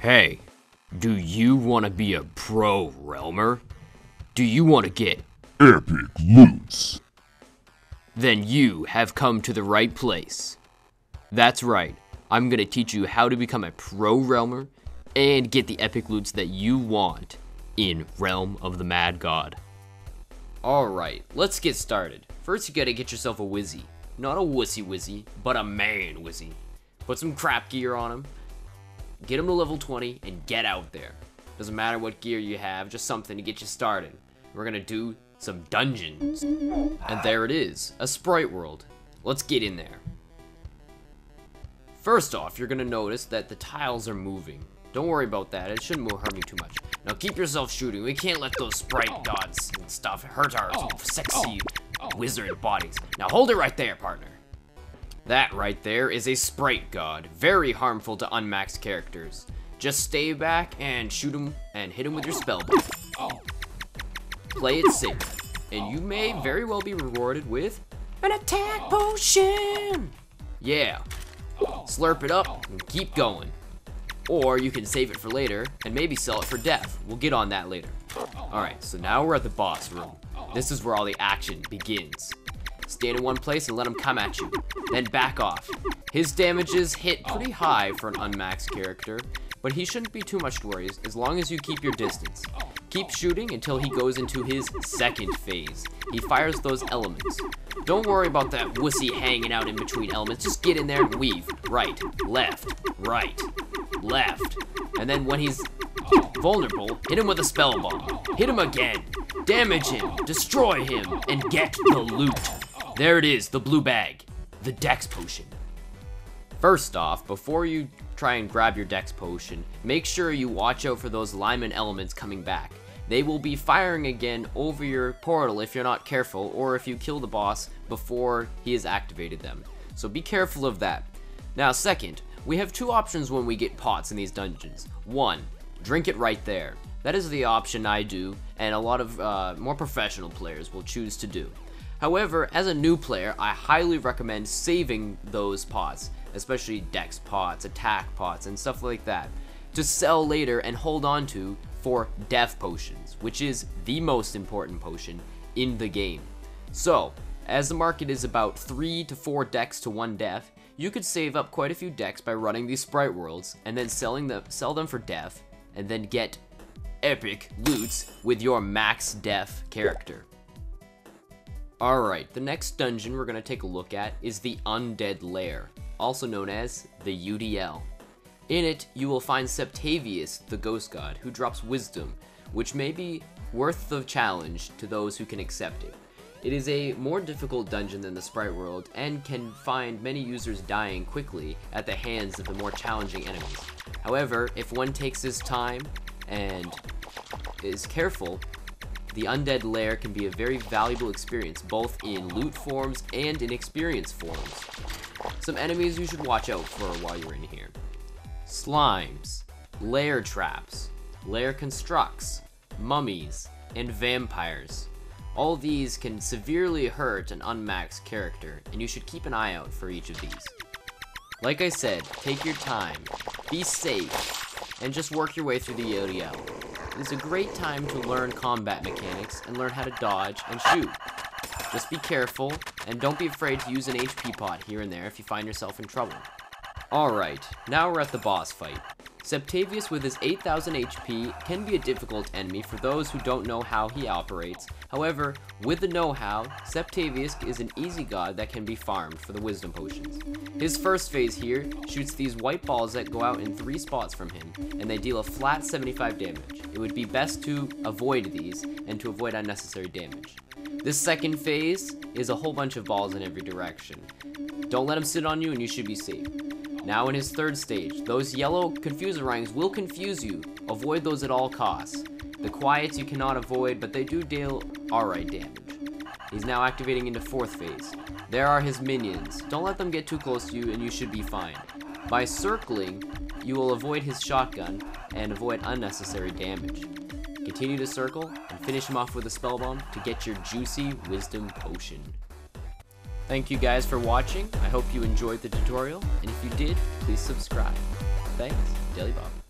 Hey, do you want to be a pro realmer? Do you want to get epic loots? Then you have come to the right place. That's right, I'm going to teach you how to become a pro realmer and get the epic loots that you want in Realm of the Mad God. Alright, let's get started. First you gotta get yourself a wizzy. Not a wussy wizzy, but a man wizzy. Put some crap gear on him, get him to level 20, and get out there. Doesn't matter what gear you have, just something to get you started. We're gonna do some dungeons. And there it is, a Sprite World. Let's get in there. First off, you're gonna notice that the tiles are moving. Don't worry about that, it shouldn't harm you too much. Now keep yourself shooting. We can't let those sprite gods and stuff hurt our sexy wizard bodies. Now hold it right there, partner. That right there is a sprite god, very harmful to unmaxed characters. Just stay back and shoot him and hit him with your spell book. Play it safe, and you may very well be rewarded with an attack potion. Yeah, slurp it up and keep going. Or you can save it for later and maybe sell it for death. We'll get on that later. Alright, so now we're at the boss room. This is where all the action begins. Stand in one place and let him come at you. Then back off. His damages hit pretty high for an unmaxed character, but he shouldn't be too much to worry as long as you keep your distance. Keep shooting until he goes into his second phase. He fires those elements. Don't worry about that wussy hanging out in between elements. Just get in there and weave. Right, left, left. And then when he's vulnerable, hit him with a spell bomb. Hit him again. Damage him, destroy him, and get the loot. There it is, the blue bag. The Dex Potion. First off, before you try and grab your Dex Potion, make sure you watch out for those lineman elements coming back. They will be firing again over your portal if you're not careful, or if you kill the boss before he has activated them. So be careful of that. Now second, we have two options when we get pots in these dungeons. One, drink it right there. That is the option I do, and a lot of more professional players will choose to do. However, as a new player, I highly recommend saving those pots, especially dex pots, attack pots, and stuff like that, to sell later and hold on to for death potions, which is the most important potion in the game. So, as the market is about 3 to 4 dex to 1 death, you could save up quite a few decks by running these Sprite Worlds and then sell them for death, and then get epic loots with your max death character. Alright, the next dungeon we're going to take a look at is the Undead Lair, also known as the UDL. In it, you will find Septavius, the ghost god, who drops wisdom, which may be worth the challenge to those who can accept it. It is a more difficult dungeon than the Sprite World and can find many users dying quickly at the hands of the more challenging enemies. However, if one takes his time and is careful, the Undead Lair can be a very valuable experience both in loot forms and in experience forms. Some enemies you should watch out for while you're in here. Slimes, lair traps, lair constructs, mummies, and vampires. All these can severely hurt an unmaxed character, and you should keep an eye out for each of these. Like I said, take your time, be safe, and just work your way through the UDL. It's a great time to learn combat mechanics and learn how to dodge and shoot. Just be careful, and don't be afraid to use an HP pot here and there if you find yourself in trouble. Alright, now we're at the boss fight. Septavius with his 8000 HP can be a difficult enemy for those who don't know how he operates. However, with the know-how, Septavius is an easy god that can be farmed for the wisdom potions. His first phase here shoots these white balls that go out in 3 spots from him, and they deal a flat 75 damage. It would be best to avoid these and to avoid unnecessary damage. This second phase is a whole bunch of balls in every direction. Don't let him sit on you and you should be safe. Now in his third stage, those yellow confuser rings will confuse you. Avoid those at all costs. The quiets you cannot avoid, but they do deal alright damage. He's now activating into 4th phase. There are his minions. Don't let them get too close to you and you should be fine. By circling, you will avoid his shotgun and avoid unnecessary damage. Continue to circle and finish him off with a spell bomb to get your juicy wisdom potion. Thank you guys for watching. I hope you enjoyed the tutorial, and if you did, please subscribe. Thanks, Delibob.